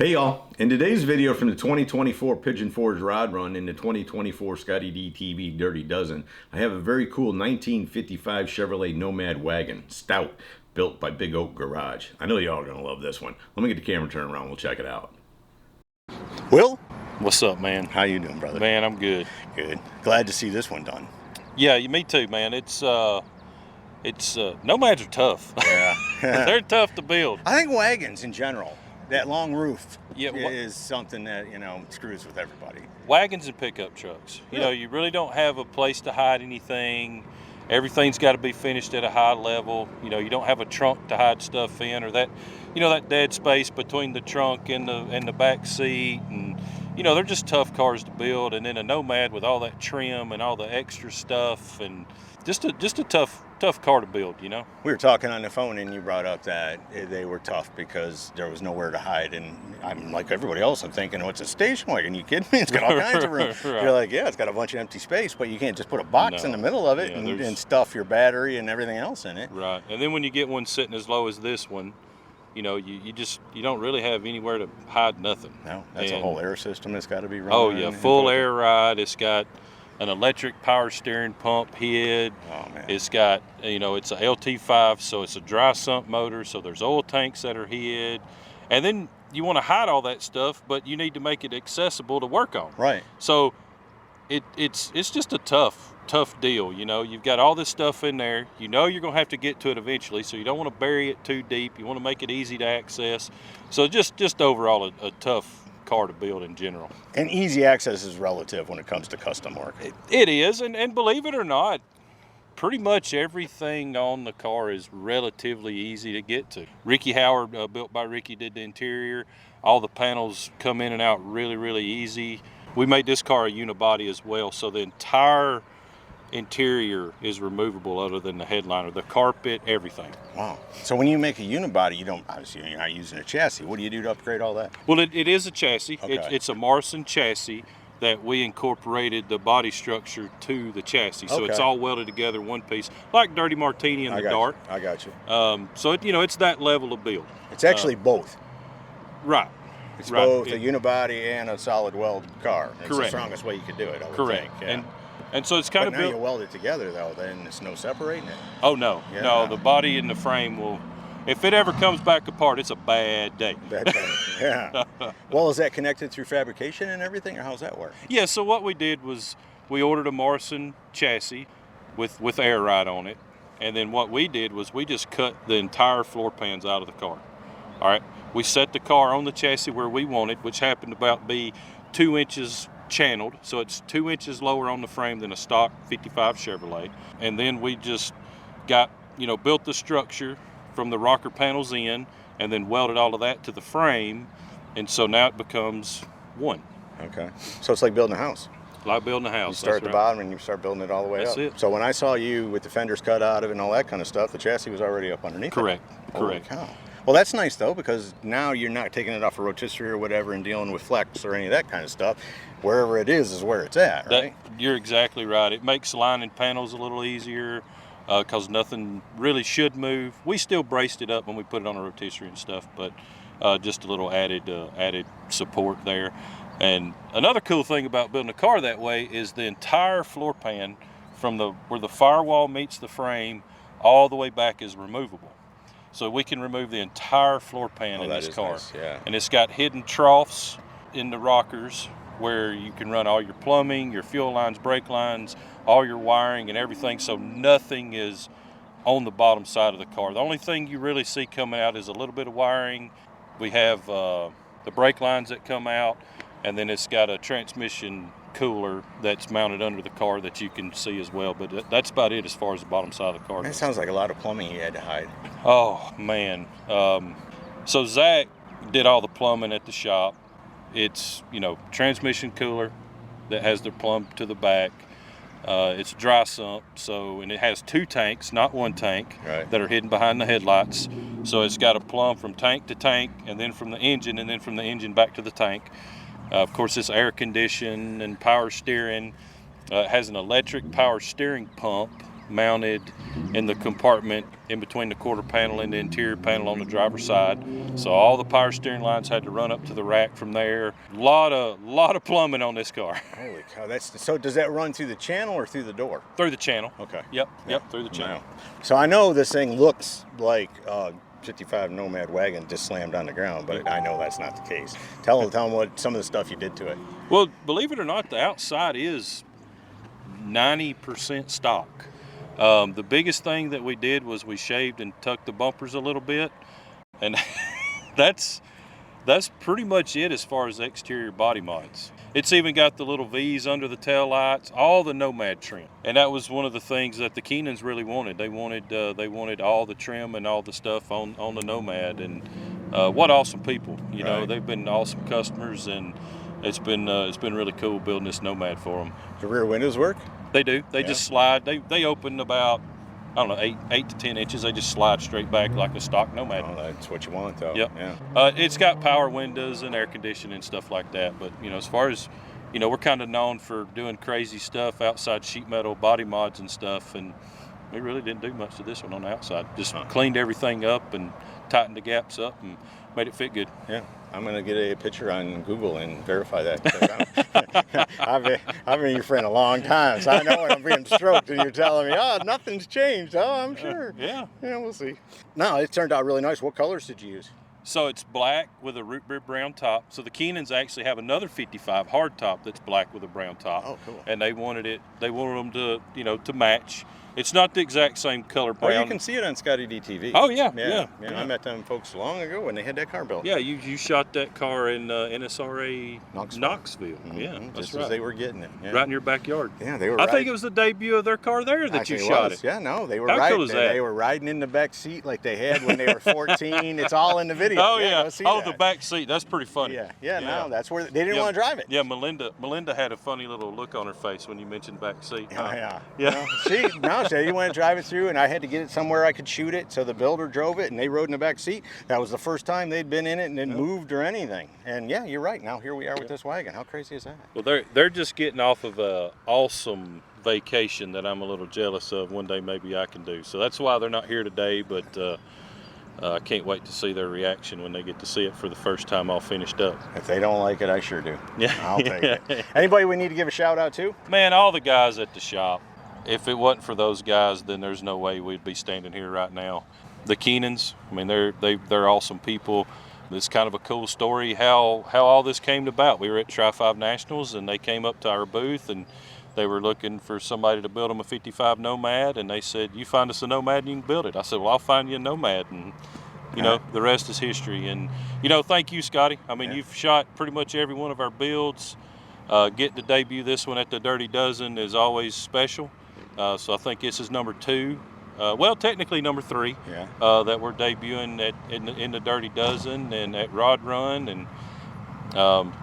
Hey y'all, in today's video from the 2024 Pigeon Forge Rod Run and the 2024 ScottieDTV Dirty Dozen, I have a very cool 1955 Chevrolet Nomad Wagon Stout built by Big Oak Garage. I know y'all are going to love this one. Let me get the camera turned around, we'll check it out. Will? What's up, man? How you doing, brother? Man, I'm good. Good. Glad to see this one done. Yeah, me too, man. It's Nomads are tough. Yeah. They're tough to build. I think wagons in general, that long roof Yeah, is something that, screws with everybody. Wagons and pickup trucks. You know, you really don't have a place to hide anything. Everything's got to be finished at a high level. You know, you don't have a trunk to hide stuff in, or that, that dead space between the trunk and the back seat. And they're just tough cars to build. And then a Nomad with all that trim and all the extra stuff, and just a tough car to build. We were talking on the phone, and you brought up that they were tough because there was nowhere to hide. And I'm like everybody else, I'm thinking, it's a station wagon. You kidding me? It's got all kinds of room. Right. You're like, yeah, it's got a bunch of empty space, but you can't just put a box in the middle of it and stuff your battery and everything else in it. Right. And then when you get one sitting as low as this one, you don't really have anywhere to hide nothing. No, that's a whole air system that's got to be running. Oh yeah, full air ride. It's got an electric power steering pump head. Oh man. It's got, it's a LT5, so it's a dry sump motor, so there's oil tanks that are hid. And then you want to hide all that stuff, but you need to make it accessible to work on. Right. So it's just a tough deal. You've got all this stuff in there. You're going to have to get to it eventually, so you don't want to bury it too deep. You want to make it easy to access. So just overall a tough car to build in general. And easy access is relative when it comes to custom work. It is, and believe it or not, pretty much everything on the car is relatively easy to get to. Ricky Howard, built by Ricky, did the interior. All the panels come in and out really, really easy. We made this car a unibody as well, so the entire interior is removable other than the headliner, the carpet, everything. Wow. So when you make a unibody, you're not using a chassis. What do you do to upgrade all that? Well, it is a chassis. Okay. It's a Morrison chassis that we incorporated the body structure to the chassis. So it's all welded together one piece, like Dirty Martini in the dark. I got you. So it's that level of build. It's actually both. Right. It's both a unibody and a solid weld car. It's Correct. the strongest way you could do it, I would Correct. think. Yeah. And so it's kind of built. But now you weld it together, though, then there's no separating it. Oh, no. Yeah. No, the body and the frame will, if it ever comes back apart, it's a bad day. Bad day, yeah. Well, is that connected through fabrication and everything, or how's that work? Yeah, so what we did was we ordered a Morrison chassis with air ride on it. And then what we did was we just cut the entire floor pans out of the car. All right. We set the car on the chassis where we wanted, which happened to about be 2 inches channeled, so it's 2 inches lower on the frame than a stock 55 Chevrolet. And then we just got, built the structure from the rocker panels in, and then welded all of that to the frame, and so now it becomes one. Okay. So it's like building a house. Like building a house. You start at the bottom and you start building it all the way up. That's it. So when I saw you with the fenders cut out of it and all that kind of stuff, the chassis was already up underneath. Correct. It. Correct. Holy cow. Well, that's nice, though, because now you're not taking it off a rotisserie or whatever and dealing with flex or any of that kind of stuff. Wherever it is where it's at, right? You're exactly right. It makes lining panels a little easier because nothing really should move. We still braced it up when we put it on a rotisserie and stuff, but just a little added support there. And another cool thing about building a car that way is the entire floor pan from where the firewall meets the frame all the way back is removable. So we can remove the entire floor pan in this car. Nice, yeah. And it's got hidden troughs in the rockers where you can run all your plumbing, your fuel lines, brake lines, all your wiring and everything, so nothing is on the bottom side of the car. The only thing you really see coming out is a little bit of wiring. We have the brake lines that come out, and then it's got a transmission cooler that's mounted under the car that you can see as well, but that's about it as far as the bottom side of the car. That sounds like a lot of plumbing you had to hide. Oh man. So Zach did all the plumbing at the shop. It's transmission cooler that has the plumb to the back. It's a dry sump, and it has 2 tanks, not 1 tank, that are hidden behind the headlights. So it's got a plumb from tank to tank, and then from the engine, and then from the engine back to the tank. Of course, it's air conditioned and power steering. It has an electric power steering pump mounted in the compartment in between the quarter panel and the interior panel on the driver's side. So all the power steering lines had to run up to the rack from there. Lot of plumbing on this car. Holy cow! So does that run through the channel or through the door? Through the channel. Okay. Yep, through the channel. Wow. So I know this thing looks like 55 Nomad Wagon just slammed on the ground, but I know that's not the case. Tell them what some of the stuff you did to it. Well, believe it or not, the outside is 90% stock. The biggest thing that we did was we shaved and tucked the bumpers a little bit, and that's pretty much it as far as exterior body mods. It's even got the little V's under the tail lights, all the Nomad trim, and that was one of the things that the Keenans really wanted. They wanted all the trim and all the stuff on the Nomad, and what awesome people! You know, they've been awesome customers, and it's been really cool building this Nomad for them. The rear windows work? They do. They just slide. They open about, I don't know, 8 to 10 inches. They just slide straight back like a stock Nomad. Oh, that's what you want, though. Yep. Yeah. It's got power windows and air conditioning and stuff like that. But, you know, as far as, you know, we're kind of known for doing crazy stuff, outside sheet metal body mods and stuff. And we really didn't do much to this one on the outside. Just cleaned everything up and tightened the gaps up and made it fit good. Yeah. I'm going to get a picture on Google and verify that. I've been your friend a long time, so I know when I'm being stroked and you're telling me, oh, nothing's changed. Oh, I'm sure. Yeah, we'll see. No, it turned out really nice. What colors did you use? So it's black with a root beer brown top. So the Keenans actually have another 55 hard top that's black with a brown top. Oh, cool. And they wanted them to, you know, to match. It's not the exact same color brown. Oh, you can see it on ScottieDTV. Oh, yeah. I met them folks long ago when they had that car built. Yeah, you shot that car in NSRA Knoxville. Mm-hmm. Yeah, that's just right. as they were getting it. Yeah. Right in your backyard. Yeah, they were. I think it was the debut of their car there that Actually, you shot it. Yeah, no, they were How cool is that? They were riding in the back seat like they had when they were 14. It's all in the video. Oh yeah. That. The back seat. That's pretty funny. Yeah. No, that's where they didn't want to drive it. Yeah, Melinda had a funny little look on her face when you mentioned back seat. Oh yeah. Yeah. She didn't want to drive it through, and I had to get it somewhere I could shoot it. So the builder drove it, and they rode in the back seat. That was the first time they'd been in it and then moved or anything. And yeah, you're right. Now here we are with this wagon. How crazy is that? Well, they're just getting off of a awesome vacation that I'm a little jealous of. One day maybe I can do. So that's why they're not here today. But I can't wait to see their reaction when they get to see it for the first time all finished up. If they don't like it, I sure do. Yeah, I'll take it. Anybody we need to give a shout out to? Man, all the guys at the shop. If it wasn't for those guys, then there's no way we'd be standing here right now. The Keenans, I mean, they're awesome people. It's kind of a cool story how all this came about. We were at Tri-5 Nationals, and they came up to our booth, and they were looking for somebody to build them a 55 Nomad, and they said, you find us a Nomad and you can build it. I said, well, I'll find you a Nomad, and you know, the rest is history. And, you know, thank you, Scotty. I mean, you've shot pretty much every one of our builds. Getting to debut this one at the Dirty Dozen is always special. So I think this is number 2. Well, technically number 3 that we're debuting in the Dirty Dozen and at Rod Run. And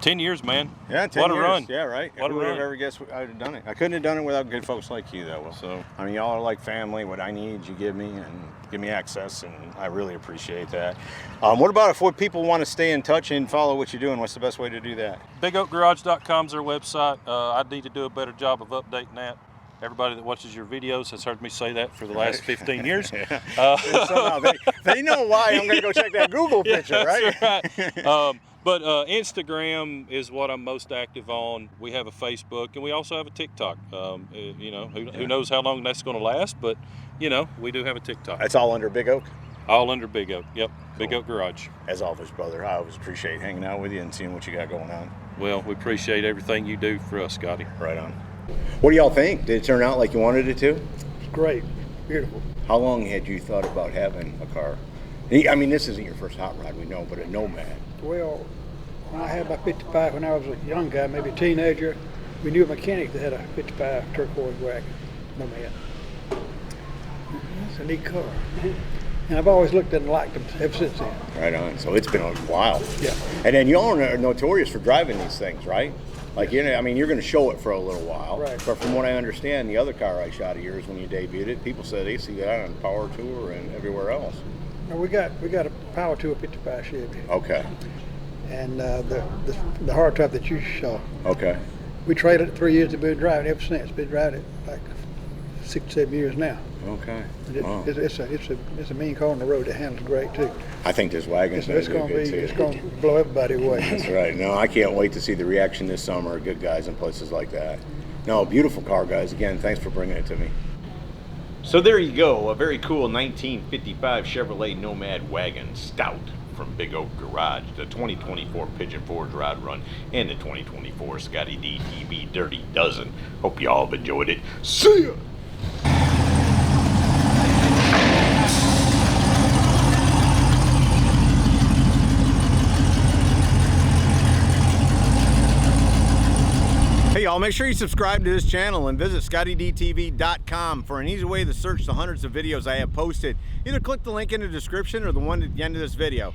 10 years, man. Yeah, 10 what years. A run. Yeah, right. What Who would a have run. ever guessed I'd have done it? I couldn't have done it without good folks like you, though. So, I mean, y'all are like family. What I need, you give me, and give me access, and I really appreciate that. What about if people want to stay in touch and follow what you're doing? What's the best way to do that? BigOakGarage.com is our website. I need to do a better job of updating that. Everybody that watches your videos has heard me say that for the last 15 years. Somehow they know why I'm going to go check that Google picture, right? Right. But Instagram is what I'm most active on. We have a Facebook, and we also have a TikTok. You know, who knows how long that's going to last, but, you know, we do have a TikTok. That's all under Big Oak? All under Big Oak, yep. Cool. Big Oak Garage. As always, brother, I always appreciate hanging out with you and seeing what you got going on. Well, we appreciate everything you do for us, Scotty. Right on. What do y'all think? Did it turn out like you wanted it to? It's great. Beautiful. How long had you thought about having a car? I mean, this isn't your first hot rod, we know, but a Nomad. Well, when I had my 55, when I was a young guy, maybe a teenager, we knew a mechanic that had a 55 turquoise wagon, Nomad. That's a neat car. And I've always looked at and liked them ever since then. Right on. So it's been a while. Yeah. And then y'all are notorious for driving these things, right? Like, you know, I mean, you're going to show it for a little while. Right. But from what I understand, the other car I shot of yours when you debuted it, people said they see that on Power Tour and everywhere else. Now, we got a Power Tour 55 Chevy. Okay. And the hardtop that you saw. Okay. We traded it 3 years to be driving ever since. Been driving it like 6 or 7 years now. Okay. Wow. It's a mean car on the road. It handles great too. I think this wagon's It's going to blow everybody away. That's right. No, I can't wait to see the reaction this summer. Good guys in places like that. No, beautiful car, guys. Again, thanks for bringing it to me. So there you go, a very cool 1955 Chevrolet Nomad Wagon Stout from Big Oak Garage, the 2024 Pigeon Forge Rod Run, and the 2024 ScottieDTV Dirty Dozen. Hope you all have enjoyed it. See ya! Hey y'all, make sure you subscribe to this channel and visit ScottieDTV.com for an easy way to search the hundreds of videos I have posted. Either click the link in the description or the one at the end of this video.